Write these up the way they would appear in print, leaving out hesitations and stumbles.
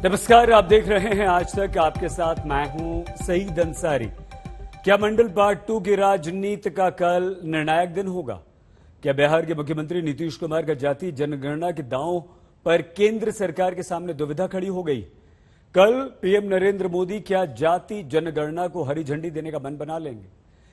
नमस्कार, आप देख रहे हैं आज तक। आपके साथ मैं हूं सईद अंसारी। क्या मंडल पार्ट 2 की राजनीति का कल निर्णायक दिन होगा? क्या बिहार के मुख्यमंत्री नीतीश कुमार का जाति जनगणना के दांव पर केंद्र सरकार के सामने दुविधा खड़ी हो गई? कल पीएम नरेंद्र मोदी क्या जाति जनगणना को हरी झंडी देने का मन बना लेंगे?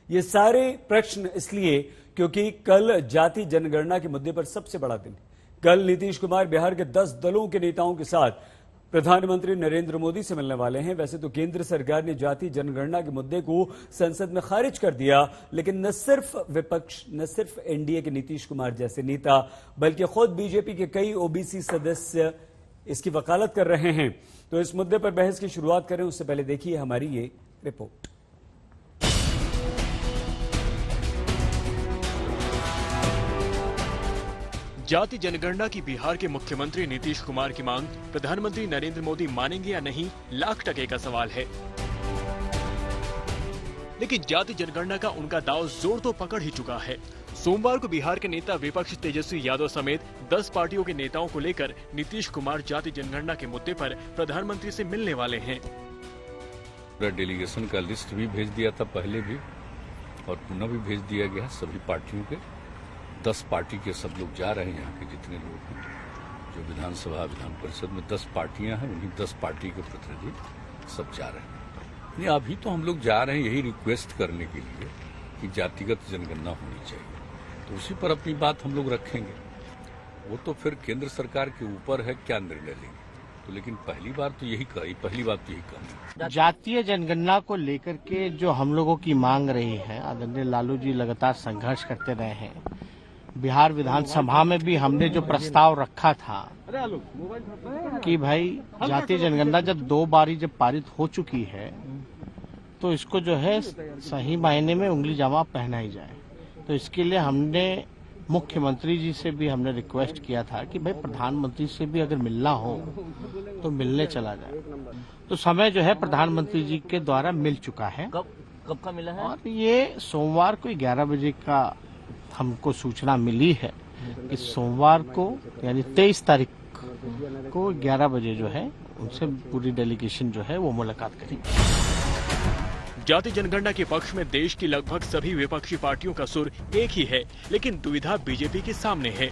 ये सारे प्रश्न इसलिए क्योंकि कल जाति जनगणना के मुद्दे पर सबसे बड़ा दिन है। कल नीतीश कुमार बिहार के 10 दलों के नेताओं के साथ प्रधानमंत्री नरेंद्र मोदी से मिलने वाले हैं। वैसे तो केंद्र सरकार ने जाति जनगणना के मुद्दे को संसद में खारिज कर दिया, लेकिन न सिर्फ विपक्ष, न सिर्फ एनडीए के नीतीश कुमार जैसे नेता, बल्कि खुद बीजेपी के कई ओबीसी सदस्य इसकी वकालत कर रहे हैं। तो इस मुद्दे पर बहस की शुरुआत करें उससे पहले देखिए हमारी ये रिपोर्ट। जाति जनगणना की बिहार के मुख्यमंत्री नीतीश कुमार की मांग प्रधानमंत्री नरेंद्र मोदी मानेंगे या नहीं, लाख टके का सवाल है। लेकिन जाति जनगणना का उनका दांव जोर तो पकड़ ही चुका है। सोमवार को बिहार के नेता विपक्ष तेजस्वी यादव समेत 10 पार्टियों के नेताओं को लेकर नीतीश कुमार जाति जनगणना के मुद्दे पर प्रधानमंत्री से मिलने वाले हैं। डेलीगेशन का लिस्ट भी भेज दिया था पहले भी, और पुनः भी भेज दिया गया सभी पार्टियों के। 10 पार्टी के सब लोग जा रहे हैं। यहाँ के जितने लोग हैं, जो विधानसभा विधान परिषद में 10 पार्टियां हैं, उन्हीं 10 पार्टी के प्रतिनिधि सब जा रहे हैं। नहीं, अभी तो हम लोग जा रहे हैं यही रिक्वेस्ट करने के लिए कि जातिगत जनगणना होनी चाहिए। तो उसी पर अपनी बात हम लोग रखेंगे। वो तो फिर केंद्र सरकार के ऊपर है क्या निर्णय लेंगे। तो लेकिन पहली बात तो यही कहना। जातीय जनगणना को लेकर के जो हम लोगों की मांग रही है, आदरणीय लालू जी लगातार संघर्ष करते रहे हैं। बिहार विधानसभा में भी हमने जो प्रस्ताव रखा था कि भाई जातीय जनगणना जब 2 बारी जब पारित हो चुकी है तो इसको जो है सही मायने में उंगली जमा पहनाई जाए। तो इसके लिए हमने मुख्यमंत्री जी से भी हमने रिक्वेस्ट किया था कि भाई प्रधानमंत्री से भी अगर मिलना हो तो मिलने चला जाए। तो समय जो है प्रधानमंत्री जी के द्वारा मिल चुका है। कब का मिला है? और ये सोमवार को 11 बजे का हमको सूचना मिली है कि सोमवार को यानी 23 तारीख को 11 बजे जो है उनसे पूरी डेलीगेशन जो है वो मुलाकात करेगी। जाति जनगणना के पक्ष में देश की लगभग सभी विपक्षी पार्टियों का सुर एक ही है, लेकिन दुविधा बीजेपी के सामने है।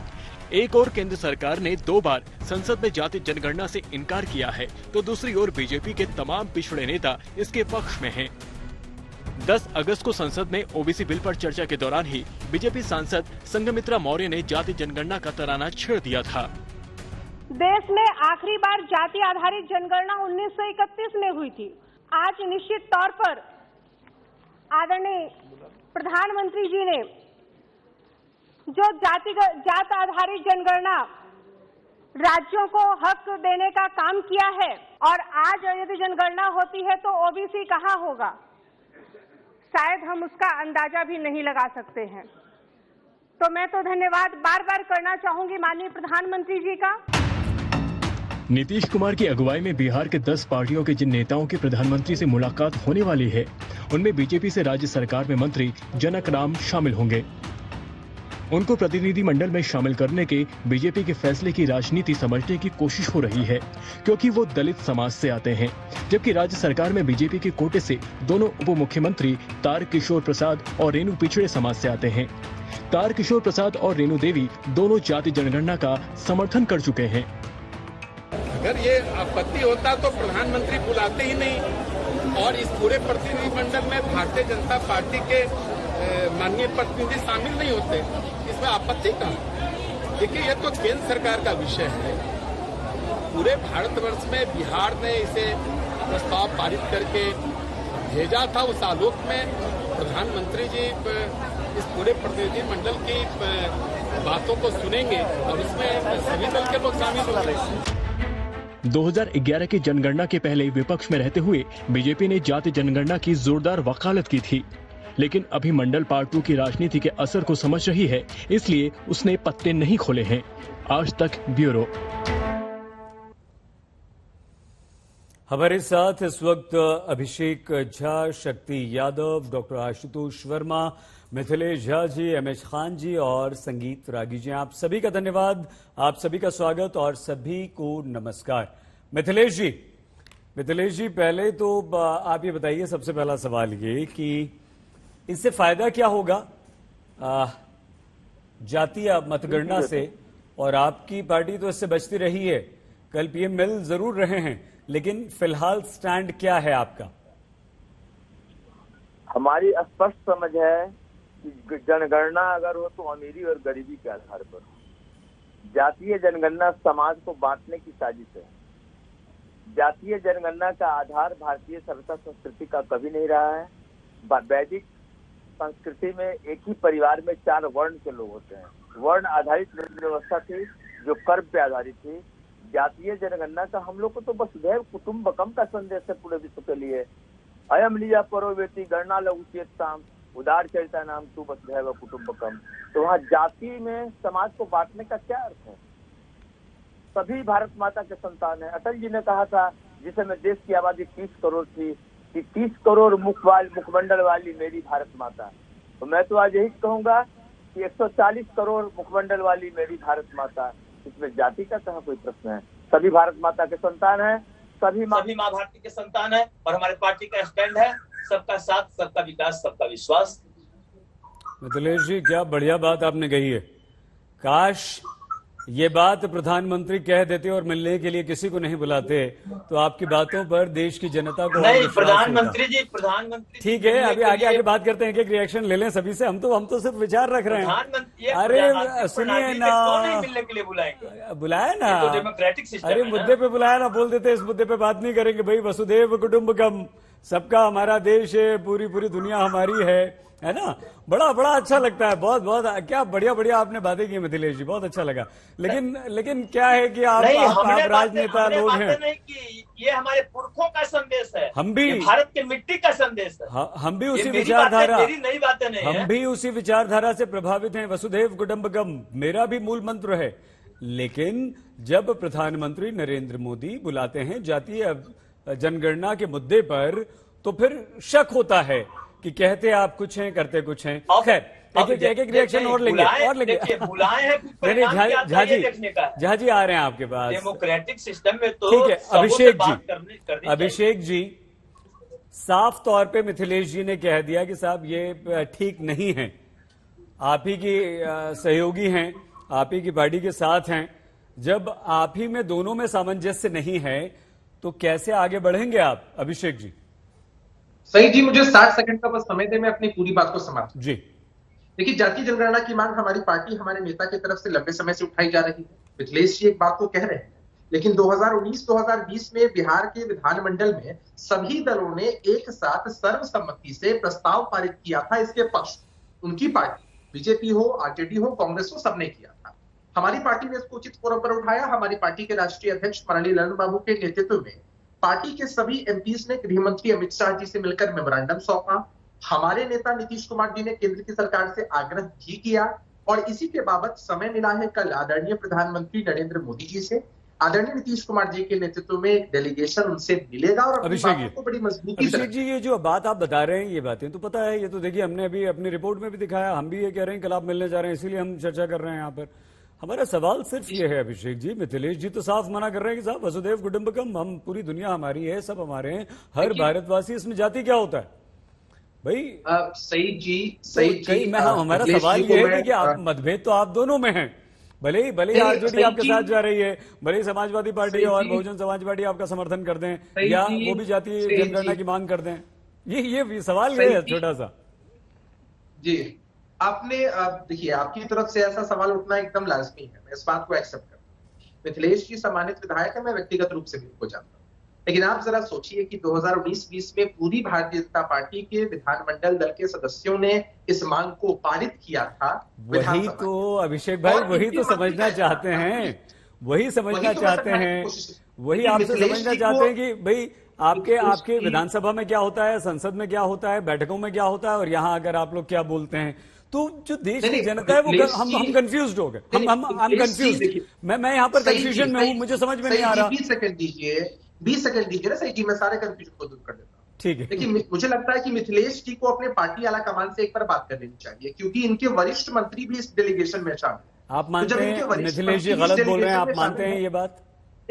एक ओर केंद्र सरकार ने 2 बार संसद में जाति जनगणना से इनकार किया है, तो दूसरी ओर बीजेपी के तमाम पिछड़े नेता इसके पक्ष में हैं। 10 अगस्त को संसद में ओबीसी बिल पर चर्चा के दौरान ही बीजेपी सांसद संघमित्रा मौर्य ने जाति जनगणना का तराना छेड़ दिया था। देश में आखिरी बार जाति आधारित जनगणना 1931 में हुई थी। आज निश्चित तौर पर आदरणीय प्रधानमंत्री जी ने जो जात आधारित जनगणना राज्यों को हक देने का काम किया है, और आज यदि जनगणना होती है तो ओबीसी कहाँ होगा, शायद हम उसका अंदाजा भी नहीं लगा सकते हैं। तो मैं तो धन्यवाद बार बार करना चाहूंगी माननीय प्रधानमंत्री जी का। नीतीश कुमार की अगुवाई में बिहार के 10 पार्टियों के जिन नेताओं की प्रधानमंत्री से मुलाकात होने वाली है, उनमें बीजेपी से राज्य सरकार में मंत्री जनक राम शामिल होंगे। उनको प्रतिनिधि मंडल में शामिल करने के बीजेपी के फैसले की राजनीति समझने की कोशिश हो रही है, क्योंकि वो दलित समाज से आते हैं, जबकि राज्य सरकार में बीजेपी के कोटे से दोनों उप मुख्यमंत्री तारकिशोर प्रसाद और रेणु पिछड़े समाज से आते हैं। तारकिशोर प्रसाद और रेणु देवी दोनों जाति जनगणना का समर्थन कर चुके हैं। अगर ये आपत्ति होता तो प्रधानमंत्री बुलाते ही नहीं, और इस पूरे प्रतिनिधिमंडल में भारतीय जनता पार्टी के माननीय प्रतिनिधि शामिल नहीं होते। इसमें आपत्ति कहाँ? देखिए, ये तो केंद्र सरकार का विषय है। पूरे भारतवर्ष में बिहार ने इसे प्रस्ताव पारित करके भेजा था। उस आलोक में प्रधानमंत्री जी इस पूरे प्रतिनिधि मंडल की बातों को सुनेंगे और उसमें सभी दल के लोग शामिल हो रहे हैं। 2011 की जनगणना के पहले विपक्ष में रहते हुए बीजेपी ने जाति जनगणना की जोरदार वकालत की थी, लेकिन अभी मंडल पार्ट 2 की राजनीति के असर को समझ रही है, इसलिए उसने पत्ते नहीं खोले हैं। आज तक ब्यूरो। हमारे साथ इस वक्त अभिषेक झा, शक्ति यादव, डॉक्टर आशुतोष वर्मा, मिथिलेश झा जी, एमएच खान जी और संगीत रागी जी, आप सभी का धन्यवाद, आप सभी का स्वागत और सभी को नमस्कार। मिथिलेश जी, मिथिलेश जी, पहले तो आप ये बताइए, सबसे पहला सवाल ये कि इससे फायदा क्या होगा जातीय मतगणना से, और आपकी पार्टी तो इससे बचती रही है, कल पीएम मिल जरूर रहे हैं, लेकिन फिलहाल स्टैंड क्या है आपका? हमारी स्पष्ट समझ है कि जनगणना अगर हो तो अमीरी और गरीबी के आधार पर। जातीय जनगणना समाज को बांटने की साजिश है। जातीय जनगणना का आधार भारतीय सभ्यता संस्कृति का कभी नहीं रहा है। वैदिक संस्कृति में एक ही परिवार में 4 वर्ण के लोग होते हैं। वर्ण आधारित व्यवस्था थी जो कर्म पे आधारित थी। जातीय जनगणना का हम लोग को तो वसुधैव कुटुम्बकम का संदेश है पूरे विश्व के लिए। अयम लिया परो वेति गणना लघुचेताम उदार चरिता नाम तू वसुधैव कुटुम्बकम। तो वहाँ जाति में समाज को बांटने का क्या अर्थ है? सभी भारत माता के संतान है। अटल जी ने कहा था जिस समय देश की आबादी 30 करोड़ थी कि 30 करोड़ मुखमंडल वाली मेरी भारत माता। तो मैं तो आज यही कहूंगा कि 140 करोड़ मुखमंडल वाली मेरी भारत माता। इसमें जाति का कहाँ कोई प्रश्न है? सभी भारत माता के संतान है, सभी माँ भारती के संतान है। और हमारे पार्टी का स्टैंड है सबका साथ, सबका विकास, सबका विश्वास। मिथिलेश जी, क्या बढ़िया बात आपने कही है। काश ये बात प्रधानमंत्री कह देते और मिलने के लिए किसी को नहीं बुलाते, तो आपकी बातों पर देश की जनता को नहीं, प्रधानमंत्री ठीक है, अभी आगे बात करते हैं। एक रिएक्शन ले लें सभी से। हम तो सिर्फ विचार रख रहे हैं। अरे सुनिए ना, मिलने के लिए बुलाएंगे, बुलाए ना, डेमोक्रेटिक सिस्टम। अरे मुद्दे पे बुलाया ना, बोल देते इस मुद्दे पे बात नहीं करेंगे। भाई वसुधैव कुटुम्बकम, सबका हमारा देश है, पूरी दुनिया हमारी है ना। बड़ा अच्छा लगता है। बहुत क्या बढ़िया आपने बातें की मिथिलेश जी, बहुत अच्छा लगा। लेकिन क्या है कि आप राजनेता लोग हैं। ये हमारे पुरखों का संदेश है, हम भी भारत की मिट्टी का संदेश है। हम भी उसी विचारधारा, नई बातें नहीं, हम भी उसी विचारधारा से प्रभावित हैं। वसुधैव कुटुम्बकम मेरा भी मूल मंत्र है। लेकिन जब प्रधानमंत्री नरेंद्र मोदी बुलाते हैं जातीय जनगणना के मुद्दे पर, तो फिर शक होता है कि कहते आप कुछ हैं, करते कुछ हैं। खैर, एक रिएक्शन और लेंगे। बुलाए हैं झा जी आ रहे हैं आपके पास। डेमोक्रेटिक सिस्टम में तो ठीक है। अभिषेक जी, साफ तौर पे मिथिलेश जी ने कह दिया कि साहब ये ठीक नहीं है। आप ही की सहयोगी हैं, आप ही की पार्टी के साथ हैं। जब आप ही में दोनों में सामंजस्य नहीं है तो कैसे आगे बढ़ेंगे आप? अभिषेक जी। सही जी, मुझे 60 सेकंड का बस समय दे, मैं अपनी पूरी बात को समाप्त जी। देखिए, जातीय जनगणना की मांग हमारी पार्टी, हमारे नेता की तरफ से लंबे समय से उठाई जा रही है। मिथिलेश जी एक बात को कह रहे हैं, लेकिन 2019-2020 में बिहार के विधानमंडल में सभी दलों ने एक साथ सर्वसम्मति से प्रस्ताव पारित किया था इसके पक्ष। उनकी पार्टी, बीजेपी हो, आरजेडी हो, कांग्रेस हो, सबने किया था। हमारी पार्टी ने इसको उचित फोरम पर उठाया। हमारी पार्टी के राष्ट्रीय अध्यक्ष माननीय ललन बाबू के नेतृत्व में पार्टी के सभी एमपीज ने गृह मंत्री अमित शाह जी से मिलकर मेमोरेंडम सौंपा। हमारे नेता नीतीश कुमार जी ने केंद्र की सरकार से आग्रह भी किया, और इसी के बाबत समय मिला है कल आदरणीय प्रधानमंत्री नरेंद्र मोदी जी से। आदरणीय नीतीश कुमार जी के नेतृत्व में एक डेलीगेशन उनसे मिलेगा और अभिषेक को बड़ी मजबूती से। जी, ये जो बात आप बता रहे हैं, ये बातें तो पता है, ये तो देखिए हमने अभी अपनी रिपोर्ट में भी दिखाया। हम भी ये कह रहे हैं कल आप मिलने जा रहे हैं, इसीलिए हम चर्चा कर रहे हैं यहाँ पर। हमारा सवाल सिर्फ ये है अभिषेक जी, मिथिलेश जी तो साफ मना कर रहे हैं कि साहब वसुधैव कुटुम्बकम, हम पूरी दुनिया हमारी है, सब हमारे हैं, हर भारतवासी, इसमें जाति क्या होता है भाई? सही जी, हमारा सवाल ये है कि आप मतभेद तो आप दोनों में हैं। भले ही आरजेडी आपके साथ जा रही है, भले ही समाजवादी पार्टी और बहुजन समाज पार्टी आपका समर्थन कर दें, या वो भी जातीय जनगणना की मांग कर दें। ये सवाल ये है छोटा सा जी। आपने देखिए, आपकी तरफ से ऐसा सवाल उठना एकदम लाजमी है, मैं इस बात को एक्सेप्ट करता हूँ। मिथिलेश जी सम्मानित विधायक है, मैं व्यक्तिगत रूप से भी उनको जानता हूँ। लेकिन आप जरा सोचिए कि 2019-20 में पूरी भारतीय जनता पार्टी के विधानमंडल दल के सदस्यों ने इस मांग को पारित किया था। वही तो अभिषेक भाई, वही तो समझना चाहते हैं, वही समझना चाहते हैं, वही आपसे समझना चाहते हैं कि भाई आपके विधानसभा में क्या होता है, संसद में क्या होता है, बैठकों में क्या होता है, और यहाँ अगर आप लोग क्या बोलते हैं। तो जो देश की जनता है वो हम कंफ्यूज हो गए, हम कंफ्यूज। मैं यहाँ पर कंफ्यूजन में हूँ, मुझे समझ में नहीं आ रहा। 20 सेकंड दीजिए ना सही जी, मैं सारे कंफ्यूजन को दूर कर देता हूँ। ठीक है। देखिए, मुझे लगता है कि मिथिलेश जी को अपने पार्टी आला कमान से एक बार बात कर लेनी चाहिए, क्योंकि इनके वरिष्ठ मंत्री भी इस डेलीगेशन में शामिल। आप मानते हैं मिथिलेश जी गलत बोल रहे हैं? आप मानते हैं ये बात?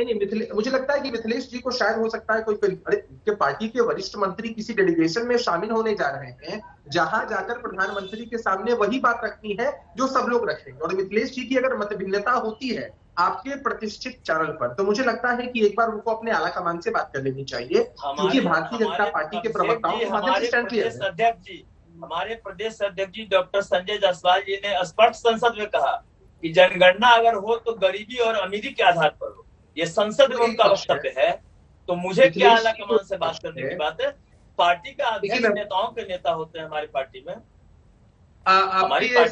नहीं, मुझे लगता है कि मिथिलेश जी को शायद हो सकता है अरे पार्टी के वरिष्ठ मंत्री किसी डेलीगेशन में शामिल होने जा रहे हैं, जहां जाकर प्रधानमंत्री के सामने वही बात रखनी है जो सब लोग रखेंगे। और मिथिलेश जी की अगर मतभिन्नता होती है आपके प्रतिष्ठित चैनल पर, तो मुझे लगता है कि एक बार उनको अपने आला कमान से बात कर लेनी चाहिए, क्योंकि भारतीय जनता पार्टी के प्रवक्ताओं के माध्यम से स्टैंड लिया है। हमारे प्रदेश अध्यक्ष जी डॉक्टर संजय जायसवाल जी ने स्पष्ट संसद में कहा कि जनगणना अगर हो तो गरीबी और अमीरी के आधार पर हो। ये संसद में उनका वक्तव्य है, तो मुझे क्या आला कमान से बात करने की बात है? पार्टी का अध्यक्ष नेताओं के नेता होते हैं हमारी पार्टी में। आपके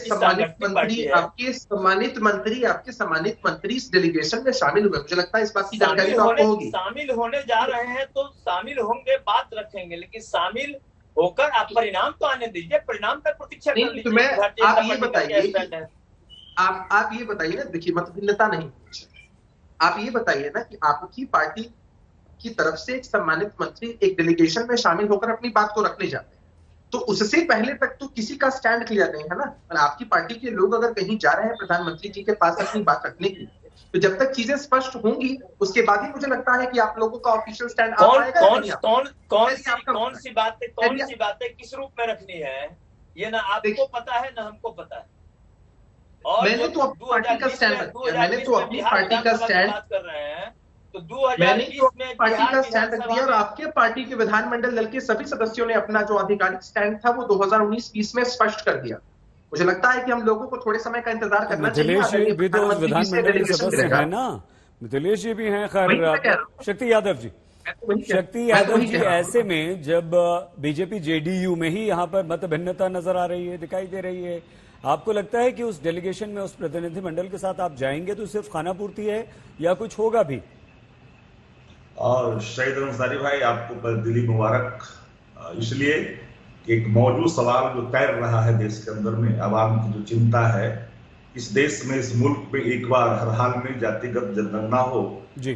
सम्मानित मंत्री इस डेलीगेशन में शामिल हुए, मुझे लगता है इस बात की जानकारी तो आपको होगी। शामिल होने जा रहे हैं तो शामिल होंगे, बात रखेंगे, लेकिन शामिल होकर आप परिणाम तो आने दीजिए, परिणाम तक प्रतीक्षा कर लीजिए। आप ये बताइए ना, देखिए मतभिन्नता नहीं, आप ये बताइए ना कि आपकी पार्टी की तरफ से एक सम्मानित मंत्री एक डेलीगेशन में शामिल होकर अपनी बात को रखने जाते हैं, तो उससे पहले तक तो किसी का स्टैंड क्लियर नहीं है ना। और आपकी पार्टी के लोग अगर कहीं जा रहे हैं प्रधानमंत्री जी के पास अपनी बात रखने के लिए, तो जब तक चीजें स्पष्ट होंगी उसके बाद ही मुझे लगता है कि आप लोगों का ऑफिशियल स्टैंड कौन सी बातें किस रूप में रखनी है, ये ना आपको पता है ना हमको पता है। और मैंने तो अपनी पार्टी का स्टैंड कर रहे हैं, तो 2020 में पार्टी का स्टैंड रख दिया, और आपके पार्टी के विधानमंडल दल के सभी सदस्यों ने अपना जो आधिकारिक स्टैंड था वो 2019-20 में स्पष्ट कर दिया। मुझे लगता है कि हम लोगों को थोड़े समय का इंतजार करना चाहिए। मिथिलेश जी भी तो विधानमंडल के सदस्य है ना, मिथिलेश जी भी हैं। खैर, शक्ति यादव जी ऐसे में जब बीजेपी जेडीयू में ही यहाँ पर मतभिन्नता नजर आ रही है, दिखाई दे रही है, आपको लगता है कि उस डेलीगेशन में उस प्रतिनिधिमंडल के साथ आप जाएंगे तो सिर्फ खाना पूर्ति है या कुछ होगा भी? और शहीद अंसारी भाई, आपको दिली मुबारक, इसलिए एक मौजूद सवाल जो तैर रहा है देश के अंदर में, आवाम की जो चिंता है, इस देश में, इस मुल्क में एक बार हर हाल में जातिगत जनगणना हो।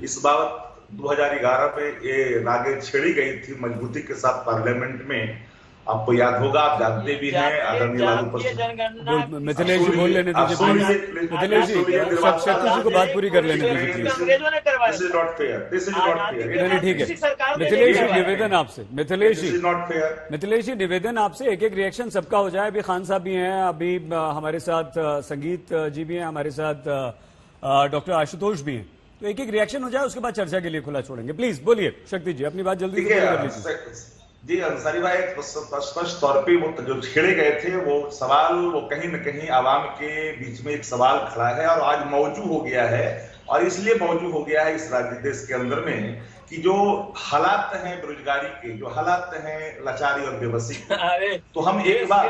इस बात 2011 में ये रागे छेड़ी गई थी मजबूती के साथ पार्लियामेंट में, आपको याद होगा, आप जानते भी हैं। आदरणीय मिथिलेश जी बोल लेने दीजिए, मिथिलेश जी शक्ति जी को बात पूरी कर लेने दीजिए प्लीज। ठीक है मिथिलेश जी, निवेदन आपसे, मिथिलेश जी निवेदन आपसे, एक एक रिएक्शन सबका हो जाए। अभी खान साहब भी हैं, अभी हमारे साथ संगीत जी भी हैं, हमारे साथ डॉक्टर आशुतोष भी हैं, तो एक एक रिएक्शन हो जाए, उसके बाद चर्चा के लिए खुला छोड़ेंगे। प्लीज बोलिए शक्ति जी, अपनी बात जल्दी से कर लीजिए। जी अंसारी भाई, स्पष्ट तौर पे वो जो छेड़े गए थे वो सवाल, वो कहीं न कहीं आवाम के बीच में एक सवाल खड़ा है और आज मौजूद हो गया है। और इसलिए मौजूद हो गया है इस राज्य देश के अंदर में कि जो हालात हैं बेरोजगारी के, जो हालात हैं लाचारी और बेबसी, तो हम एक बार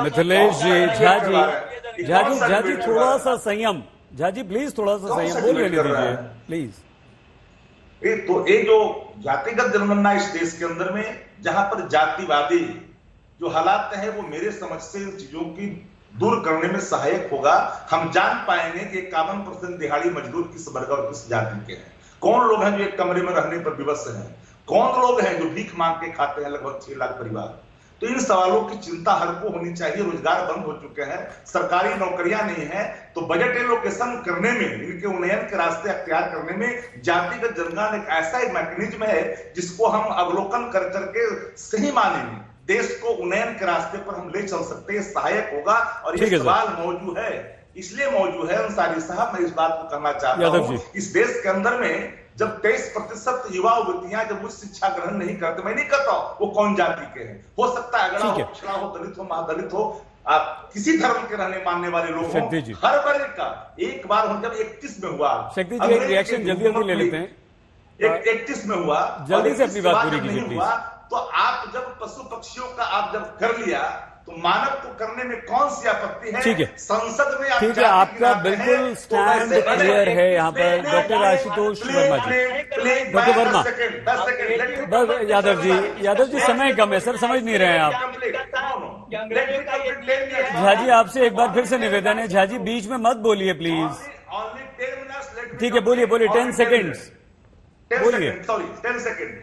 मिथिलेश जी, झा जी थोड़ा सा संयम, झा जी प्लीज थोड़ा सा संयम, बोल लेने दीजिए प्लीज। तो ये जो जातिगत जनगणना इस देश के अंदर में, जहां पर जातिवादी जो हालात हैं, वो मेरे समझ से इन चीजों की दूर करने में सहायक होगा। हम जान पाएंगे कि कॉमन पर्सन दिहाड़ी मजदूर किस वर्ग और किस जाति के हैं, कौन लोग हैं जो एक कमरे में रहने पर विवश हैं, कौन लोग हैं जो भीख मांग के खाते हैं, लगभग 6 लाख परिवार। तो इन सवालों की चिंता हर को होनी चाहिए। रोजगार बंद हो चुके हैं, सरकारी नौकरियां नहीं है, तो बजट एलोकेशन करने में, इनके उन्नयन के रास्ते अख्तियार करने में जातिगत जनगणना एक ऐसा एक मैकेनिज्म है जिसको हम अवलोकन कर करके सही माने में देश को उन्नयन के रास्ते पर हम ले चल सकते हैं, सहायक होगा। और ये सवाल मौजूद है, इसलिए मौजूद है अंसारी साहब, मैं इस बात को कहना चाहता हूँ, इस देश के अंदर में जब 23% युवा युवतियां जब उच्च शिक्षा ग्रहण नहीं करते, मैं नहीं कहता वो कौन जाति के हैं, हो सकता है अगला हो, पिछड़ा हो, दलित हो, महादलित हो, आप किसी धर्म के रहने मानने वाले लोग हो, हर वर्ग का एक बार जब 31 में हुआ, शक्ति जी एक रिएक्शन जल्दी ले लेते हैं, 31 में हुआ, जल्दी से अपनी बात पूरी कीजिए प्लीज। तो आप जब पशु पक्षियों का आप जब कर लिया, तो मानव को करने में कौन सी आपत्ति है? ठीक है, संसद में ठीक है, आपका बिल्कुल स्टैंड क्लियर है यहाँ पर। डॉक्टर आशुतोष वर्मा जी, डॉक्टर वर्मा, बस यादव जी समय कम है सर, समझ नहीं रहे हैं आप। झा जी आपसे एक बार फिर से निवेदन है, झा जी बीच में मत बोलिए प्लीज। ठीक है, बोलिए 10 सेकेंड्स बोलिए। 10 सेकेंड।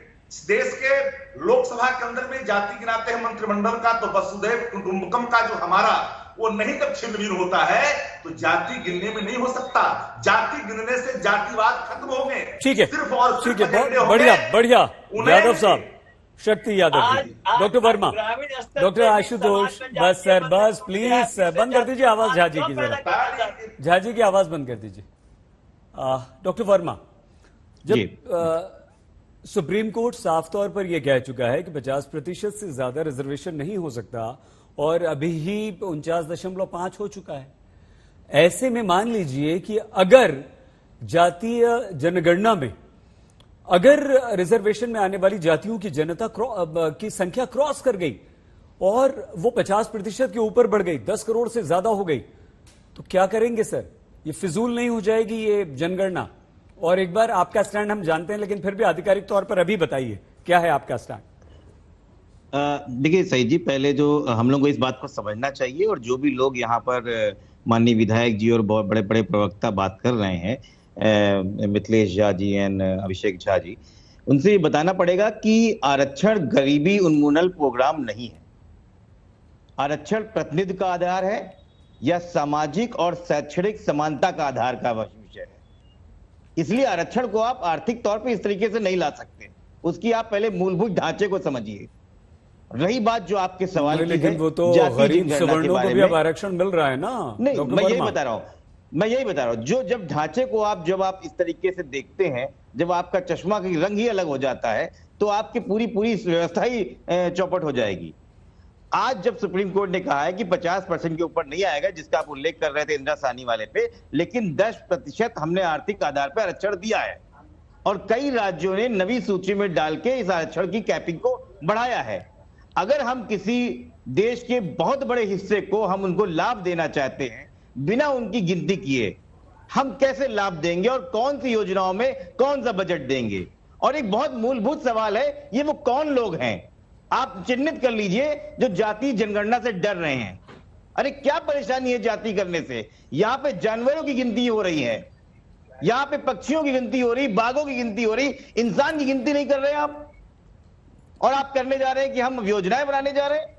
देश के लोकसभा के अंदर में जाति गिनाते हैं मंत्रिमंडल का, तो वसुधैव कुटुंबकम का जो हमारा वो नहीं जब छिन्न होता है तो जाति गिनने में नहीं हो सकता। जाति गिनने से जातिवाद खत्म हो गए। ठीक है, सिर्फ और ठीक है, बढ़िया बढ़िया। यादव साहब, शक्ति यादव जी, डॉक्टर वर्मा, डॉक्टर आशुतोष, बस सर, बस प्लीज बंद कर दीजिए आवाज झाजी की, जरा झाजी की आवाज बंद कर दीजिए। डॉक्टर वर्मा, जब सुप्रीम कोर्ट साफ तौर पर यह कह चुका है कि 50% से ज्यादा रिजर्वेशन नहीं हो सकता और अभी ही 49.5 हो चुका है, ऐसे में मान लीजिए कि अगर जातीय जनगणना में अगर रिजर्वेशन में आने वाली जातियों की जनता की संख्या क्रॉस कर गई और वो 50% के ऊपर बढ़ गई, 10 करोड़ से ज्यादा हो गई, तो क्या करेंगे सर? ये फिजूल नहीं हो जाएगी ये जनगणना? और एक बार आपका स्टैंड हम जानते हैं, लेकिन फिर भी आधिकारिक तौर पर अभी बताइए क्या है आपका स्टैंड? देखिए सही जी, पहले जो हम लोग को इस बात को समझना चाहिए, और जो भी लोग यहाँ पर माननीय विधायक जी और बहुत बड़े बड़े प्रवक्ता बात कर रहे हैं, मिथिलेश झा जी एंड अभिषेक झा जी, उनसे ये बताना पड़ेगा कि आरक्षण गरीबी उन्मूलन प्रोग्राम नहीं है। आरक्षण प्रतिनिधि का आधार है या सामाजिक और शैक्षणिक समानता का आधार का विषय है। इसलिए आरक्षण को आप आर्थिक तौर पे इस तरीके से नहीं ला सकते। उसकी आप पहले मूलभूत ढांचे को समझिए। रही बात जो आपके सवाल की, लेकिन वो तो गरीब सवर्णों को भी अब आरक्षण मिल रहा है ना। नहीं, मैं यही बता रहा हूं, जो जब ढांचे को जब आप इस तरीके से देखते हैं, जब आपका चश्मा की रंग ही अलग हो जाता है, तो आपकी पूरी व्यवस्था ही चौपट हो जाएगी। आज जब सुप्रीम कोर्ट ने कहा है कि 50% के ऊपर नहीं आएगा, जिसका आप उल्लेख कर रहे थे इंदिरा साहनी वाले पे, लेकिन 10% हमने आर्थिक आधार पर आरक्षण दिया है और कई राज्यों ने नवी सूची में डाल के इस आरक्षण की कैपिंग को बढ़ाया है। अगर हम किसी देश के बहुत बड़े हिस्से को हम उनको लाभ देना चाहते हैं बिना उनकी गिनती किए, हम कैसे लाभ देंगे और कौन सी योजनाओं में कौन सा बजट देंगे? और एक बहुत मूलभूत सवाल है, ये वो कौन लोग हैं? आप चिन्हित कर लीजिए जो जाति जनगणना से डर रहे हैं। अरे क्या परेशानी है जाति करने से? यहां पे जानवरों की गिनती हो रही है, यहां पे पक्षियों की गिनती हो रही, बाघों की गिनती हो रही, इंसान की गिनती नहीं कर रहे आप। और आप करने जा रहे हैं कि हम योजनाएं बनाने जा रहे हैं।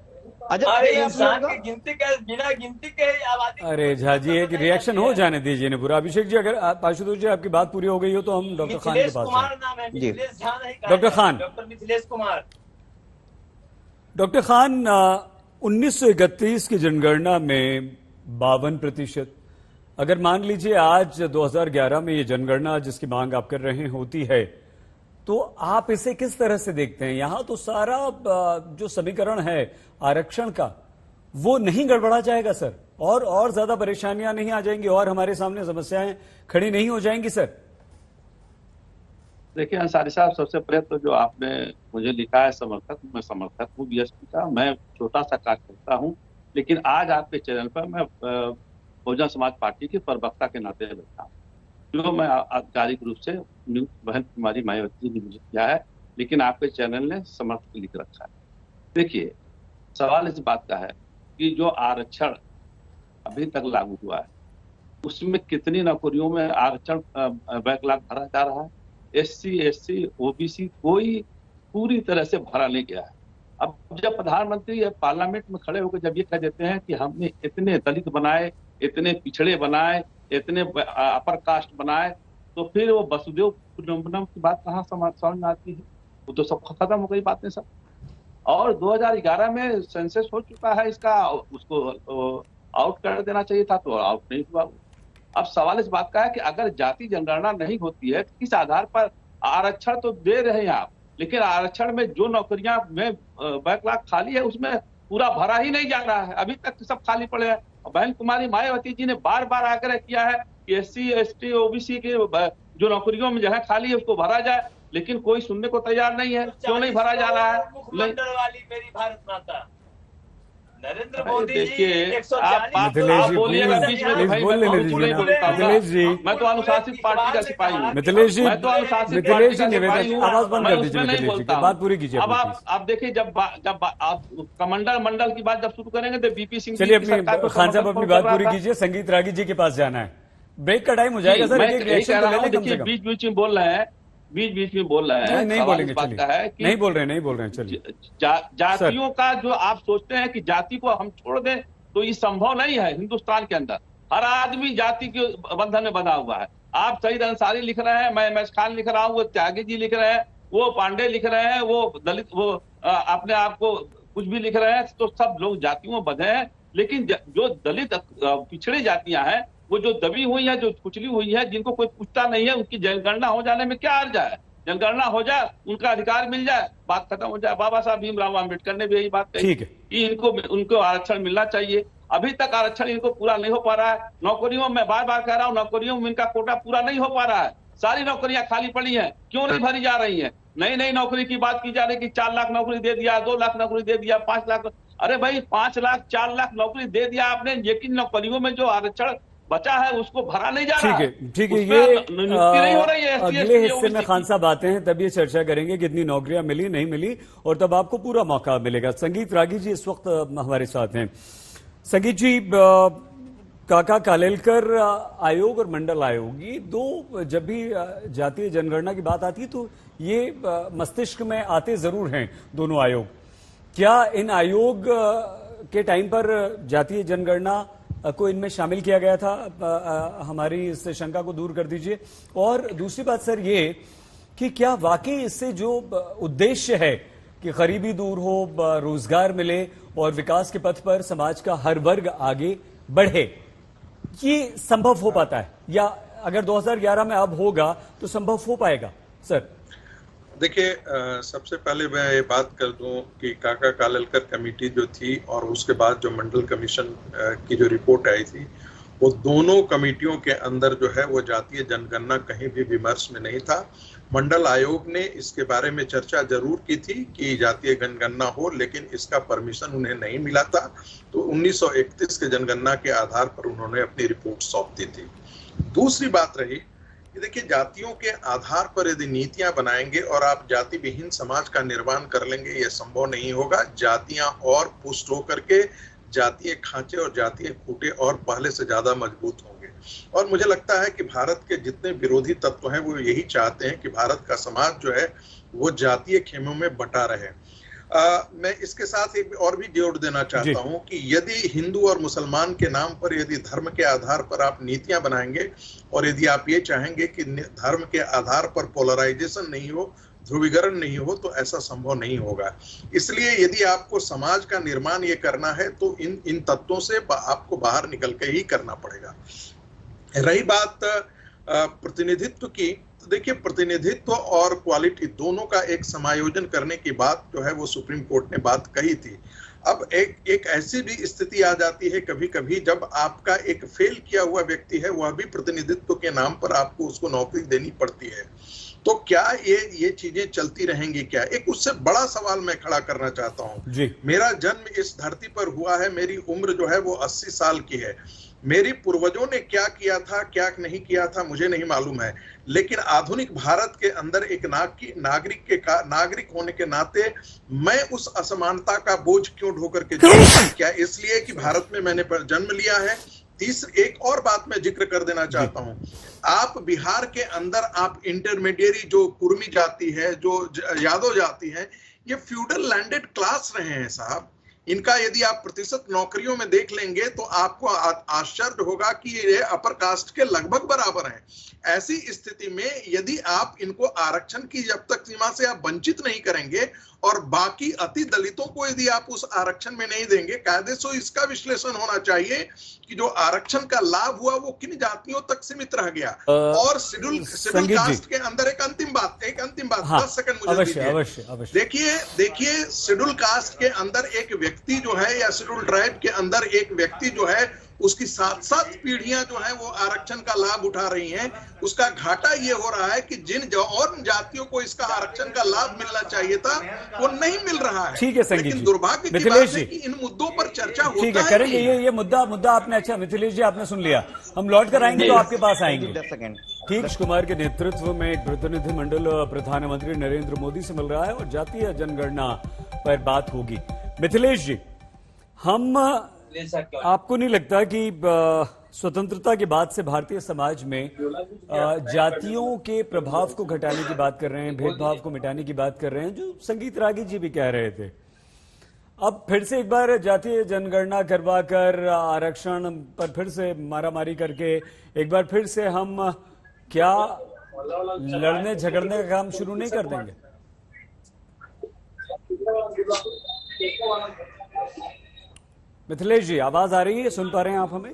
अरे इंसान की गिनती के बिना गिनती के आबादी। अरे झा जी, एक रिएक्शन हो जाने दीजिए ना पूरा। अभिषेक जी, अगर आशुतोष जी आपकी बात पूरी हो गई हो तो हम डॉक्टर खान के पास जाएं। Doctor Khan, doctor Mithilesh Kumar. Doctor Khan, 1931 की जनगणना में 52%, अगर मान लीजिए आज 2011 में ये जनगणना जिसकी मांग आप कर रहे हैं होती है, तो आप इसे किस तरह से देखते हैं? यहां तो सारा जो समीकरण है आरक्षण का, वो नहीं गड़बड़ा जाएगा सर? और ज्यादा परेशानियां नहीं आ जाएंगी और हमारे सामने समस्याएं खड़ी नहीं हो जाएंगी सर? देखिए अंसारी साहब, सबसे पहले तो जो आपने मुझे लिखा है समर्थक, मैं समर्थक हूँ बीएसपी का। मैं छोटा सा कार्यकर्ता हूँ, लेकिन आज आपके चैनल पर मैं बहुजन समाज पार्टी के प्रवक्ता के नाते बैठा हूँ, जो मैं आधिकारिक रूप से बहन कुमारी मायावती ने मुझे किया है, लेकिन आपके चैनल ने समर्थक लिख रखा है। देखिए, सवाल इस बात का है कि जो आरक्षण अभी तक लागू हुआ है, उसमें कितनी नौकरियों में आरक्षण बैकलॉग भरा जा रहा है? एससी, एसटी, ओबीसी कोई पूरी तरह से भरा नहीं गया है। अब जब प्रधानमंत्री पार्लियामेंट में खड़े होकर जब ये कह देते हैं कि हमने इतने दलित बनाए, इतने पिछड़े बनाए, इतने अपर कास्ट बनाए, तो फिर वो वसुदेव कुटुंबकम की बात कहाँ समझ में आती है? वो तो सब खत्म हो गई बातें सब। और 2011 में सेंसस हो चुका है इसका, उसको आउट कर देना चाहिए था, तो आउट नहीं हुआ। अब सवाल इस बात का है कि अगर जाति जनगणना नहीं होती है, किस आधार पर आरक्षण तो दे रहे हैं आप, लेकिन आरक्षण में जो नौकरियां में बैकलॉग खाली है उसमें पूरा भरा ही नहीं जा रहा है। अभी तक सब खाली पड़े हैं। बहन कुमारी मायावती जी ने बार बार आग्रह किया है कि एससी, एसटी, ओबीसी के जो नौकरियों में जगह खाली है उसको भरा जाए, लेकिन कोई सुनने को तैयार नहीं है। क्यों नहीं भरा जा रहा है? मुखमंडल वाली मेरी भारत माता नरेंद्र मोदी जी मिथिलेश जी, मैं तो अनुशासित पार्टी का सिपाही हूँ। मिथिलेश जी निवेदन, आवाज बंद कर दीजिए मिथिलेश जी, बात पूरी कीजिए। अब आप देखिए, जब आप कमांडर मंडल की बात जब शुरू करेंगे तो बीपी सिंह, चलिए अपनी खान साहब अपनी बात पूरी कीजिए। संगीत रागी जी के पास जाना है, ब्रेक का टाइम हो जाएगा सर। बीच बीच में बोल रहे हैं, बीच में बोल रहे हैं, नहीं बोलेंगे, नहीं बोल रहे हैं, चलिए। जातियों का जो आप सोचते हैं कि जाति को हम छोड़ दें तो ये संभव नहीं है हिंदुस्तान के अंदर। हर आदमी जाति के बंधन में बंधा हुआ है। आप सईद अंसारी लिख रहे हैं, मैं एमएस खान लिख रहा हूँ, वो त्यागी जी लिख रहे हैं, वो पांडे लिख रहे हैं, वो दलित, वो अपने आप को कुछ भी लिख रहे हैं, तो सब लोग जातियों में बंधे हैं। लेकिन जो दलित पिछड़ी जातियां हैं, वो जो दबी हुई है, जो कुचली हुई है, जिनको कोई पूछता नहीं है, उनकी जनगणना हो जाने में क्या अर्ज है? जनगणना हो जाए, उनका अधिकार मिल जाए, बात खत्म हो जाए। बाबा साहब भीमराव अम्बेडकर ने भी यही बात कही कि उनको आरक्षण मिलना चाहिए। अभी तक आरक्षण इनको पूरा नहीं हो पा रहा है। नौकरियों में बार बार कह रहा हूँ, नौकरियों में इनका कोटा पूरा नहीं हो पा रहा है। सारी नौकरियां खाली पड़ी हैं, क्यों नहीं भरी जा रही हैं? नई नई नौकरी की बात की जा रही है कि 4 लाख नौकरी दे दिया, 2 लाख नौकरी दे दिया, 5 लाख। अरे भाई 5 लाख 4 लाख नौकरी दे दिया आपने, लेकिन नौकरियों में जो आरक्षण बचा है उसको भरा नहीं जा रहा है। ठीक है, ये नियुक्ति नहीं हो रही है। अगले हिस्से में खान साहब आते हैं, तब ये चर्चा करेंगे कितनी नौकरियां मिली नहीं मिली, और तब आपको पूरा मौका मिलेगा। संगीत रागी जी इस वक्त हमारे साथ हैं। संगीत जी, काका कालेलकर आयोग और मंडल आयोग, ये दो जब भी जातीय जनगणना की बात आती है तो ये मस्तिष्क में आते जरूर हैं दोनों आयोग। क्या इन आयोग के टाइम पर जातीय जनगणना को इनमें शामिल किया गया था? हमारी इस शंका को दूर कर दीजिए। और दूसरी बात सर ये कि क्या वाकई इससे जो उद्देश्य है कि गरीबी दूर हो, रोजगार मिले और विकास के पथ पर समाज का हर वर्ग आगे बढ़े, ये संभव हो पाता है, या अगर 2011 में अब होगा तो संभव हो पाएगा? सर देखिए, सबसे पहले मैं ये बात कर दूं कि काका कालेलकर कमेटी जो थी और उसके बाद जो मंडल कमीशन की जो रिपोर्ट आई थी, वो दोनों कमेटियों के अंदर जो है वो जातीय जनगणना कहीं भी विमर्श में नहीं था। मंडल आयोग ने इसके बारे में चर्चा जरूर की थी कि जातीय जनगणना हो, लेकिन इसका परमिशन उन्हें नहीं मिला था। तो 1931 के जनगणना के आधार पर उन्होंने अपनी रिपोर्ट सौंप दी थी। दूसरी बात रही कि देखिए, जातियों के आधार पर यदि नीतियां बनाएंगे और आप जाति विहीन समाज का निर्माण कर लेंगे, यह संभव नहीं होगा। जातियां और पुष्ट होकर के जातीय खांचे और जातीय खूंटे और पहले से ज्यादा मजबूत होंगे। और मुझे लगता है कि भारत के जितने विरोधी तत्व हैं वो यही चाहते हैं कि भारत का समाज जो है वो जातीय खेमों में बटा रहे। मैं इसके साथ एक और भी जोड़ देना चाहता हूं कि यदि हिंदू और मुसलमान के नाम पर यदि धर्म के आधार पर आप नीतियां बनाएंगे और यदि आप ये चाहेंगे कि धर्म के आधार पर पोलराइजेशन नहीं हो, ध्रुवीकरण नहीं हो, तो ऐसा संभव नहीं होगा। इसलिए यदि आपको समाज का निर्माण ये करना है तो इन तत्वों से आपको बाहर निकल के ही करना पड़ेगा। रही बात प्रतिनिधित्व की, तो देखिए, प्रतिनिधित्व और क्वालिटी दोनों का एक समायोजन करने की बात जो है वो सुप्रीम कोर्ट ने बात कही थी। अब एक ऐसी भी स्थिति आ जाती है कभी कभी जब आपका एक फेल किया हुआ व्यक्ति है, वह भी प्रतिनिधित्व के नाम पर आपको उसको नौकरी देनी पड़ती है। तो क्या ये चीजें चलती रहेंगी क्या? एक उससे बड़ा सवाल मैं खड़ा करना चाहता हूं। मेरा जन्म इस धरती पर हुआ है, मेरी उम्र जो है वो 80 साल की है। मेरी पूर्वजों ने क्या किया था, क्या नहीं किया था, मुझे नहीं मालूम है। लेकिन आधुनिक भारत के अंदर एक नागरिक होने के नाते मैं उस असमानता का बोझ क्यों ढोकर के जाऊं? क्या इसलिए कि भारत में मैंने जन्म लिया है? एक और बात मैं जिक्र कर देना चाहता हूं। आप बिहार के अंदर आप इंटरमीडिएरी जो कुर्मी जाति है, जो यादव जाति है, ये फ्यूडल लैंडेड क्लास रहे हैं साहब। इनका यदि आप प्रतिशत नौकरियों में देख लेंगे तो आपको आश्चर्य होगा कि ये अपर कास्ट के लगभग बराबर हैं। ऐसी स्थिति में यदि आप इनको आरक्षण की जब तक सीमा से आप वंचित नहीं करेंगे और बाकी अति दलितों को यदि आप उस आरक्षण में नहीं देंगे, कायदे से इसका विश्लेषण होना चाहिए कि जो आरक्षण का लाभ हुआ वो किन जातियों तक सीमित रह गया। और शेड्यूल कास्ट के अंदर एक अंतिम बात 10 सेकंड मुझे दीजिए। देखिए, शेड्यूल कास्ट के अंदर एक व्यक्ति जो है, या शेड्यूल ट्राइब के अंदर एक व्यक्ति जो है, उसकी 7 पीढ़ियां जो है वो आरक्षण का लाभ उठा रही हैं। उसका घाटा ये हो रहा है कि जिन और जातियों को इसका आरक्षण का लाभ मिलना चाहिए था वो नहीं मिल रहा है। ठीक है संगीत जी, दुर्भाग्य की बात है कि इन मुद्दों पर चर्चा होता है। ठीक है, करेंगे ये मुद्दा आपने, अच्छा मिथिलेश जी आपने सुन लिया, हम लौट कर आएंगे तो आपके पास आएंगे। ठीक, नीतीश कुमार के नेतृत्व में एक प्रतिनिधिमंडल प्रधानमंत्री नरेंद्र मोदी से मिल रहा है और जातीय जनगणना पर बात होगी। मिथिलेश जी, हम आपको नहीं लगता कि स्वतंत्रता के बाद से भारतीय समाज में जातियों के प्रभाव को घटाने की बात कर रहे हैं, भेदभाव को मिटाने की बात कर रहे हैं, जो संगीत रागी जी भी कह रहे थे? अब फिर से एक बार जातीय जनगणना करवाकर आरक्षण पर फिर से मारामारी करके एक बार फिर से हम क्या लड़ने झगड़ने का काम शुरू नहीं कर देंगे? मिथिलेश जी, आवाज आ रही है? सुन पा रहे हैं आप हमें?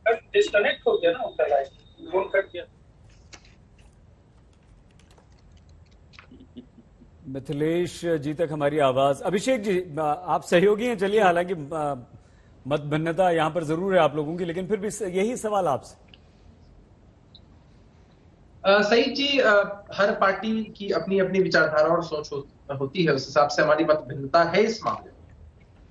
डिस्कनेक्ट हो गया ना उनका लाइव, फोन कट गया। मिथिलेश जी तक हमारी आवाज। अभिषेक जी, आप सहयोगी हैं, चलिए, हालांकि मत भिन्नता यहां पर जरूर है आप लोगों की, लेकिन फिर भी यही सवाल आपसे। सही जी, हर पार्टी की अपनी अपनी विचारधारा और सोच होती है, उस हिसाब से हमारी मत भिन्नता है इस मामले में।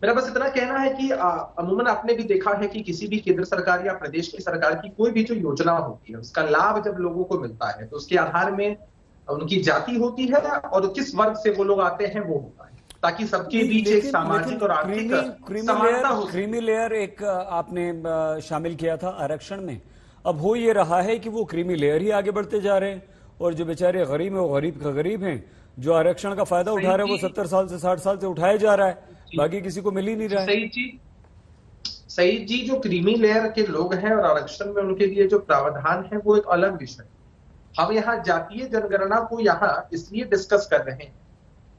मेरा बस इतना कहना है कि अमूमन आपने भी देखा है कि किसी भी केंद्र सरकार या प्रदेश की सरकार की कोई भी जो योजना होती है, उसका लाभ जब लोगों को मिलता है तो उसके आधार में उनकी जाति होती है और किस वर्ग से वो लोग आते हैं वो होता है, ताकि सबके बीच एक सामाजिक और आर्थिक समानता हो। क्रीमी लेयर एक आपने शामिल किया था आरक्षण में। अब हो ये रहा है कि वो क्रीमी लेयर ही आगे बढ़ते जा रहे हैं और जो बेचारे गरीब हैं वो गरीब का गरीब हैं। जो आरक्षण का फायदा उठा रहे हैं वो 70 साल से 60 साल से उठाया जा रहा है, बाकी किसी को मिल ही नहीं रहा है। सही जी, जो क्रीमी लेयर के लोग हैं और आरक्षण में उनके लिए जो प्रावधान है वो एक अलग विषय है। हम यहाँ जातीय जनगणना को यहाँ इसलिए डिस्कस कर रहे हैं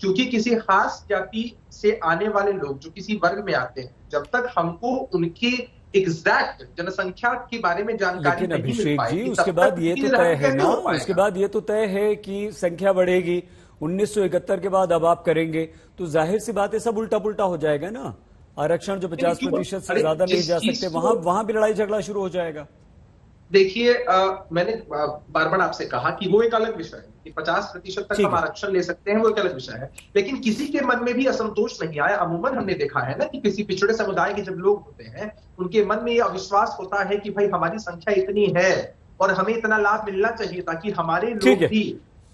क्योंकि किसी खास जाति से आने वाले लोग जो किसी वर्ग में आते हैं, जब तक हमको उनकी एग्जैक्ट जनसंख्या के बारे में जानकारी नहीं मिल पाएगी, जी, उसके बाद ये तो तय है ना, उसके बाद ये तो तय है कि संख्या बढ़ेगी। 1971 के बाद अब आप करेंगे तो जाहिर सी बात है सब उल्टा पुल्टा हो जाएगा ना। आरक्षण जो 50% से ज्यादा नहीं जा सकते, वहां भी लड़ाई झगड़ा शुरू हो जाएगा। देखिए, मैंने बार बार आपसे कहा कि वो एक अलग विषय है कि 50% तक हम आरक्षण ले सकते हैं, वो एक अलग विषय है, लेकिन किसी के मन में भी असंतोष नहीं आया। अमूमन हमने देखा है ना कि किसी पिछड़े समुदाय के जब लोग होते हैं उनके मन में ये अविश्वास होता है कि भाई हमारी संख्या इतनी है और हमें इतना लाभ मिलना चाहिए ताकि हमारे लोग भी।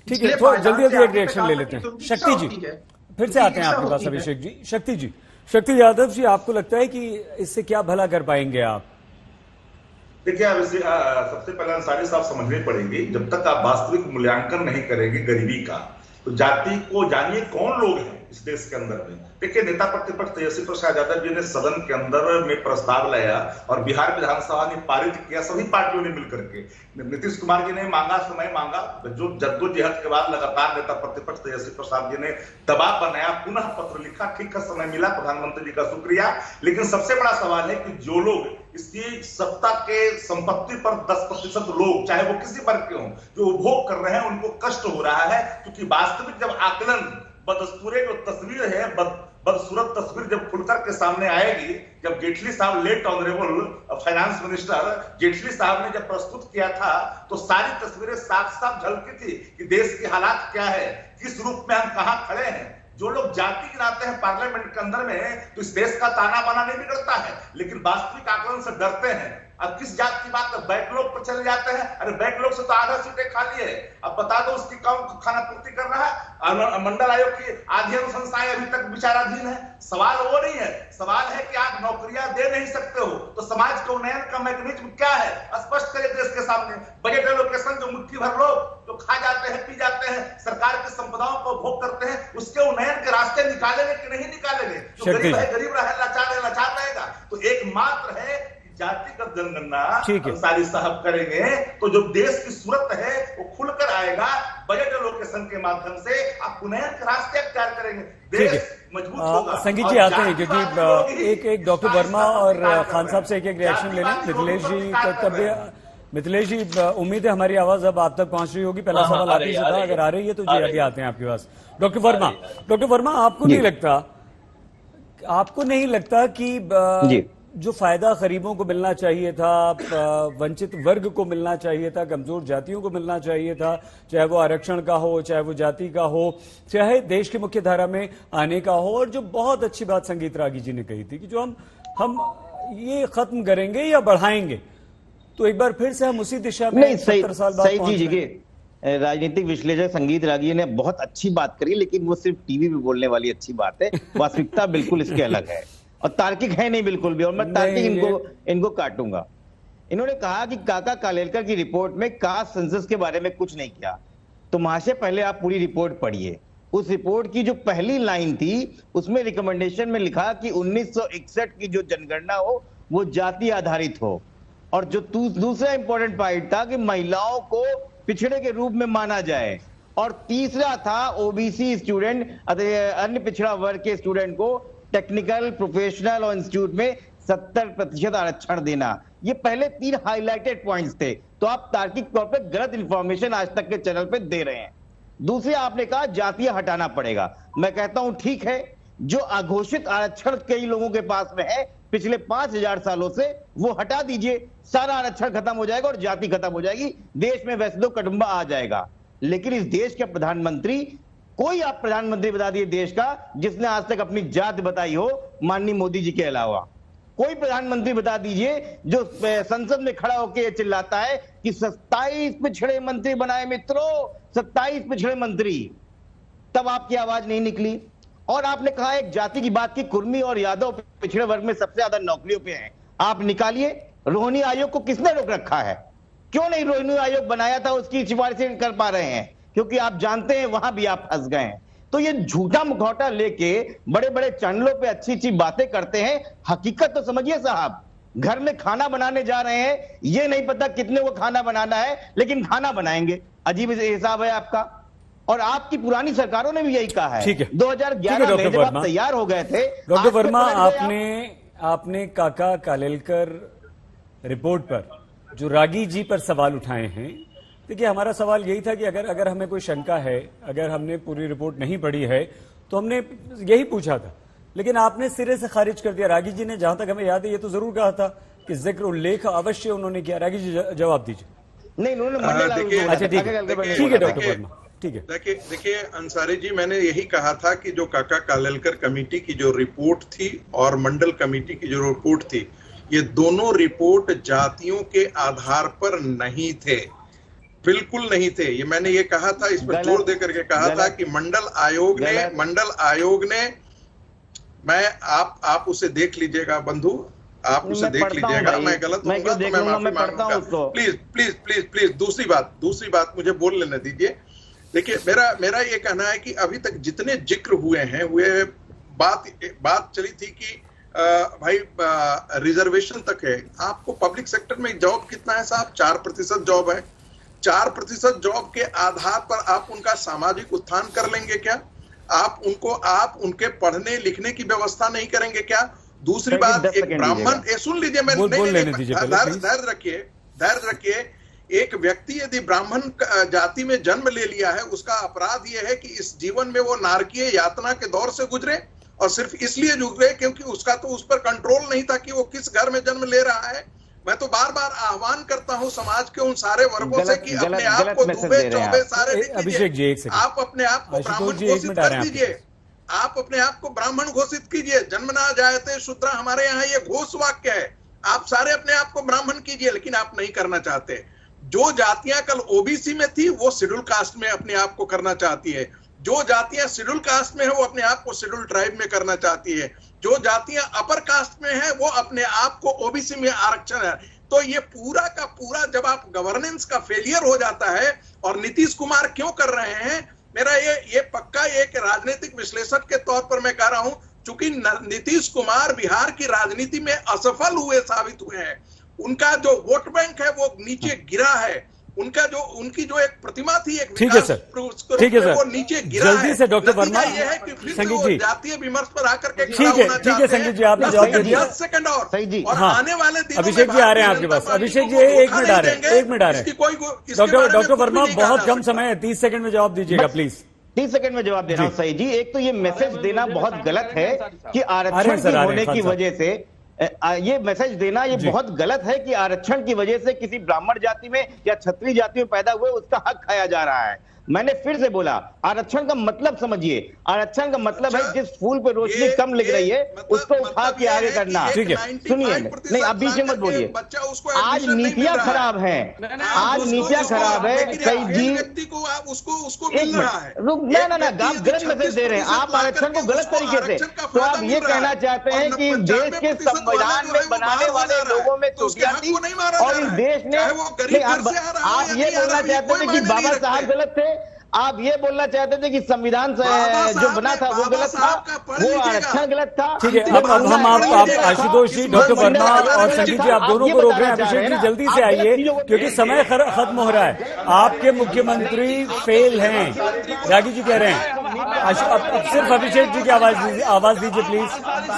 ठीक है, थोड़ा जल्दी एक रिएक्शन ले लेते हैं। शक्ति जी, फिर से आते हैं आपके पास। अभिषेक जी, शक्ति यादव जी, आपको लगता है कि इससे क्या भला कर पाएंगे आप? देखिए, अब इसे सबसे पहले अंसारी साहब समझनी पड़ेगी, जब तक आप वास्तविक मूल्यांकन नहीं करेंगे गरीबी का, तो जाति को जानिए कौन लोग हैं इस देश के अंदर में। देखिए, नेता प्रतिपक्ष तेजस्वी प्रसाद यादव जी ने सदन के अंदर में प्रस्ताव लाया और बिहार विधानसभा ने पारित किया, सभी पार्टियों ने मिलकर के। नीतीश कुमार जी ने मांगा, समय मांगा, जो जद्दोजहद के बाद लगातार नेता प्रतिपक्ष तेजस्वी प्रसाद जी ने दबाव बनाया, पुनः पत्र लिखा, ठीक है, समय मिला, प्रधानमंत्री जी का शुक्रिया। लेकिन सबसे बड़ा सवाल है कि जो लोग इसकी सत्ता के संपत्ति पर 10% लोग, चाहे वो किसी वर्ग के हों, जो उपभोग कर रहे हैं, उनको कष्ट हो रहा है, क्योंकि वास्तविक जब आकलन बदस्तूरे जो तस्वीर है, बदसूरत तस्वीर जब खुलकर के सामने आएगी, जब जेटली साहब, late honourable finance minister Jaitley साहब ने जब प्रस्तुत किया था, तो सारी तस्वीरें साफ साफ झलकी थी कि देश के हालात क्या है, किस रूप में हम कहां खड़े हैं। जो लोग जाति गिनाते हैं पार्लियामेंट के अंदर में, तो इस देश का ताना बाना नहीं बिगड़ता है, लेकिन वास्तविक आकलन से डरते हैं। अब किस जात की बात, बैकलॉग पर चले जाते हैं। अरे बैकलॉग से तो आधा सीटें खाली है, अब बता दो उसकी कौन खाना पूर्ति कर रहा है। मंडल आयोग की आधी अनुशंसाएं अभी तक विचाराधीन है। सवाल वो नहीं है, सवाल है कि आप नौकरियां दे नहीं सकते हो, तो समाज के उन्नयन का मैकेनिज्म क्या है, स्पष्ट करिए देश के सामने। बजट एलोकेशन जो मुट्ठी भर लोग जो खा जाते हैं, पी जाते हैं, सरकार की संपदाओं को भोग करते हैं, उसके उन्नयन के रास्ते निकालेंगे कि नहीं निकालेंगे? जो गरीब है गरीब रहे, लाचार रहेगा। तो एकमात्र है जातिगत जनगणना अंसारी साहब करेंगे तो जो देश की सूरत है वो खुलकर आएगा। बजट एलोकेशन के माध्यम से आप उन्नयन के रास्ते अख्तियार करेंगे, देश मजबूत होगा। संगीत जी आते हैं, क्योंकि एक डॉक्टर वर्मा और खान साहब से एक रिएक्शन ले लें। मिथिलेश जी का मिथिलेश जी, उम्मीद है हमारी आवाज अब आप तक पहुंच रही होगी। पहला सवाल आप ही से था, अगर आ रही है तो जी आगे आते हैं आपके पास। डॉक्टर वर्मा, आपको नहीं लगता कि जो फायदा गरीबों को मिलना चाहिए था, वंचित वर्ग को मिलना चाहिए था, कमजोर जातियों को मिलना चाहिए था, चाहे वो आरक्षण का हो, चाहे वो जाति का हो, चाहे देश की मुख्य धारा में आने का हो, और जो बहुत अच्छी बात संगीत रागी जी ने कही थी कि जो हम ये खत्म करेंगे या बढ़ाएंगे, तो एक बार फिर से हम उसी दिशा में 70 साल बाद पहुंच गए। राजनीतिक विश्लेषक संगीत रागी ने बहुत अच्छी बात करी, लेकिन वो सिर्फ टीवी पे बोलने वाली अच्छी बात है। वास्तविकता बिल्कुल इसके अलग है और तार्किक है नहीं बिल्कुल भी, और मैं तार्किक इनको काटूंगा। इन्होंने कहा कि काका कालेलकर की रिपोर्ट में कास्ट सेंसस के बारे में कुछ नहीं किया, तो महाशय पहले आप पूरी रिपोर्ट पढ़िए। उस रिपोर्ट की जो पहली लाइन थी उसमें रिकमेंडेशन में लिखा कि 1961 की जो जनगणना हो वो जाति आधारित हो, और जो दूसरा इंपॉर्टेंट पॉइंट था कि महिलाओं को पिछड़े के रूप में माना जाए, और तीसरा था ओबीसी स्टूडेंट अन्य पिछड़ा वर्ग के स्टूडेंट को टेक्निकल, प्रोफेशनल और इंस्टीट्यूट में 70% आरक्षण देना। ये पहले 3 हाईलाइटेड पॉइंट्स थे। तो आप तार्किक तौर पे गलत इंफॉर्मेशन आज तक के चैनल पे दे रहे हैं। दूसरे आपने कहा जातीय हटाना पड़ेगा। मैं कहता हूं ठीक है, जो अघोषित आरक्षण कई लोगों के पास में है पिछले 5000 सालों से, वो हटा दीजिए, सारा आरक्षण खत्म हो जाएगा और जाति खत्म हो जाएगी, देश में वैसे तो कटुंबा आ जाएगा। लेकिन इस देश के प्रधानमंत्री, कोई आप प्रधानमंत्री बता दिए देश का जिसने आज तक अपनी जात बताई हो माननीय मोदी जी के अलावा। कोई प्रधानमंत्री बता दीजिए जो संसद में खड़ा होकर यह चिल्लाता है कि 27 पिछड़े मंत्री बनाए मित्रों, 27 पिछड़े मंत्री, तब आपकी आवाज नहीं निकली। और आपने कहा एक जाति की बात की, कुर्मी और यादव पिछड़े वर्ग में सबसे ज्यादा नौकरियों पे हैं, आप निकालिए। रोहिणी आयोग को किसने रोक रखा है? क्यों नहीं रोहिणी आयोग बनाया था, उसकी सिफारिशें कर पा रहे हैं? क्योंकि आप जानते हैं वहां भी आप फंस गए हैं। तो ये झूठा मुखौटा लेके बड़े बड़े चैनलों पे अच्छी अच्छी बातें करते हैं, हकीकत तो समझिए साहब। घर में खाना बनाने जा रहे हैं, ये नहीं पता कितने को खाना बनाना है, लेकिन खाना बनाएंगे। अजीब हिसाब है आपका। और आपकी पुरानी सरकारों ने भी यही कहा है। 2011 में जब आप तैयार हो गए थे। डॉक्टर वर्मा, आपने काका कालेलकर रिपोर्ट पर जो रागी जी पर सवाल उठाए हैं, देखिए हमारा सवाल यही था कि अगर हमें कोई शंका है, अगर हमने पूरी रिपोर्ट नहीं पढ़ी है तो हमने यही पूछा था, लेकिन आपने सिरे से खारिज कर दिया। रागी जी ने, जहां तक हमें याद है, ये तो जरूर कहा था कि जिक्र उल्लेख अवश्य उन्होंने किया। रागी जी जवाब दीजिए। नहीं, उन्होंने अच्छा ठीक है डॉक्टर वर्मा, ठीक है। देखिए अंसारी जी, मैंने यही कहा था कि जो काका कालेलकर कमेटी की जो रिपोर्ट थी और मंडल कमेटी की जो रिपोर्ट थी, ये दोनों रिपोर्ट जातियों के आधार पर नहीं थे, बिल्कुल नहीं थे। ये मैंने ये कहा था, इस पर जोर देकर के कहा था कि मंडल आयोग ने आप उसे देख लीजिएगा बंधु, आप उसे देख लीजिएगा। मैं गलत होऊंगा तो मैं माफी मांगूंगा। प्लीज दूसरी बात मुझे बोल लेने दीजिए। देखिए मेरा ये कहना है कि अभी तक जितने जिक्र हुए हैं, बात चली थी कि भाई रिजर्वेशन तक है। आपको पब्लिक सेक्टर में जॉब कितना है साहब? 4% जॉब है। 4% जॉब के आधार पर आप उनका सामाजिक उत्थान कर लेंगे क्या? आप उनके पढ़ने लिखने की व्यवस्था नहीं करेंगे क्या? दूसरी बात, एक ब्राह्मण, सुन लीजिए, धैर्य रखिए। एक व्यक्ति यदि ब्राह्मण जाति में जन्म ले लिया है, उसका अपराध यह है कि इस जीवन में वो नारकीय यातना के दौर से गुजरे, और सिर्फ इसलिए गुजरे क्योंकि उसका तो उस पर कंट्रोल नहीं था कि वो किस घर में जन्म ले रहा है। मैं तो बार बार आह्वान करता हूं समाज के उन सारे वर्गों से कि अपने आप को दुबे चौबे सारे अभिषेक जी, एक सेकंड, आप अपने आप को ब्राह्मण घोषित कर दीजिए। आप अपने आप को ब्राह्मण घोषित कीजिए। जन्म ना जायते शूद्रा, हमारे यहाँ ये घोष वाक्य है। आप सारे अपने आप को ब्राह्मण कीजिए, लेकिन आप नहीं करना चाहते। जो जातियां कल ओबीसी में थी, वो शेड्यूल कास्ट में अपने आप को करना चाहती है। जो जातियां शेड्यूल कास्ट में है, वो अपने आप को शेड्यूल ट्राइब में करना चाहती है। जो जातियां अपर कास्ट में है, वो अपने आप को ओबीसी में आरक्षण है। तो ये पूरा का पूरा जब आप गवर्नेंस का फेलियर हो जाता है, और नीतीश कुमार क्यों कर रहे हैं, मेरा ये पक्का एक राजनीतिक विश्लेषक के तौर पर मैं कह रहा हूं, चूंकि नीतीश कुमार बिहार की राजनीति में असफल साबित हुए हैं। उनका जो वोट बैंक है वो नीचे गिरा है। उनकी जो एक प्रतिमा थी, एक ठीक है सर, ठीक है सर, वो नीचे गिरा जल्दी से डॉक्टर वर्मा, ये है कि फिर संगीत जी, जातीय विमर्श पर आकर के ठीक है संगीत जी, आपने जवाब दे दिया। 10 सेकंड और सही जी। और आने वाले दिनों में अभिषेक जी आ रहे हैं आपके पास। अभिषेक जी एक मिनट आ रहे हैं। डॉक्टर वर्मा, बहुत कम समय है, 30 सेकंड में जवाब दीजिएगा प्लीज। 30 सेकंड में जवाब दे रहा हूं। सही जी, एक तो ये मैसेज देना बहुत गलत है कि आरक्षण होने की वजह से, ये मैसेज देना ये बहुत गलत है कि आरक्षण की वजह से किसी ब्राह्मण जाति में या क्षत्रिय जाति में पैदा हुए उसका हक खाया जा रहा है। मैंने फिर से बोला, आरक्षण का मतलब समझिए। आरक्षण का मतलब है जिस फूल पे रोशनी कम लिख रही है उसको उठा के आगे करना। ठीक है, सुनिए, नहीं आप बीच में मत बोलिए। आज नीतियां खराब हैं, आज नीतियां खराब है। कई जी ना आप गलत मैसेज दे रहे हैं। आप आरक्षण को गलत तरीके से, तो आप ये कहना चाहते हैं कि देश के संविधान में बनाने वाले लोगों में त्रुटियां थी और इस देश ने, आप ये बोलना चाहते थे कि बाबा साहब गलत थे। आप ये बोलना चाहते थे कि संविधान जो बना था वो गलत था, वो आरक्षण गलत था। ठीक है, अब हम आप आशुतोष जी, डॉक्टर वर्मा और संजीव जी, आप दोनों को रोक रहे हैं। अभिषेक जी जल्दी से आइए क्योंकि समय खत्म हो रहा है। आपके मुख्यमंत्री फेल हैं, रागी जी कह रहे हैं। अब सिर्फ अभिषेक जी की आवाज दीजिए प्लीज,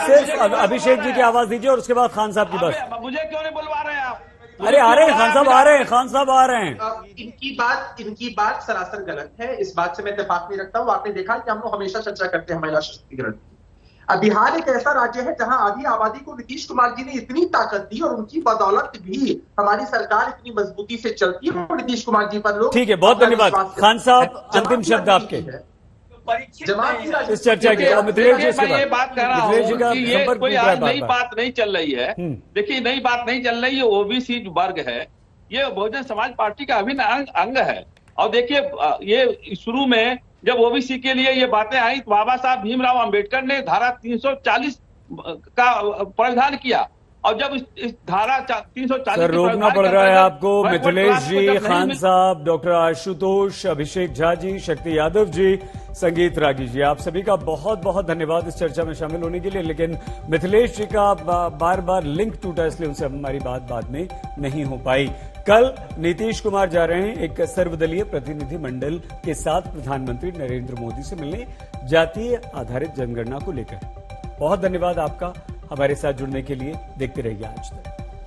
सिर्फ अभिषेक जी की आवाज दीजिए और उसके बाद खान साहब की बस। मुझे क्यों नहीं बुलवा रहे हैं आप? अरे आ रहे हैं खान साहब, आ रहे हैं, खान साहब आ रहे हैं। इनकी बात सरासर गलत है, इस बात से मैं इत्तेफाक नहीं रखता हूँ। आपने देखा कि हम लोग हमेशा चर्चा करते हैं महिला सशक्तिकरण। अब बिहार एक ऐसा राज्य है जहां आधी आबादी को नीतीश कुमार जी ने इतनी ताकत दी और उनकी बदौलत भी हमारी सरकार इतनी मजबूती से चलती है और नीतीश कुमार जी पर लोग। ठीक है, बहुत धन्यवाद खान साहब, अंतिम शब्द आपके इस चर्चा के। मैं ये बात कर रहा हूँ कि ये कोई आज नई बात नहीं चल रही है। देखिए, नई बात नहीं चल रही है। ओबीसी वर्ग है, ये बहुजन समाज पार्टी का अभिन्न अंग है। और देखिए, ये शुरू में जब ओबीसी के लिए ये बातें आई तो बाबा साहब भीमराव अंबेडकर ने धारा 340 का प्रावधान किया। और जब इस धारा 340 सर रोकना पड़ रहा है आपको। मिथिलेश जी, खान साहब, डॉक्टर आशुतोष, अभिषेक झा जी, शक्ति यादव जी, संगीत रागी जी, आप सभी का बहुत बहुत धन्यवाद इस चर्चा में शामिल होने के लिए। लेकिन मिथिलेश जी का बार बार लिंक टूटा, इसलिए उनसे हमारी बात बाद में नहीं हो पाई। कल नीतीश कुमार जा रहे हैं एक सर्वदलीय प्रतिनिधि मंडल के साथ प्रधानमंत्री नरेंद्र मोदी से मिलने, जातीय आधारित जनगणना को लेकर। बहुत धन्यवाद आपका हमारे साथ जुड़ने के लिए। देखते रहिए आज तक।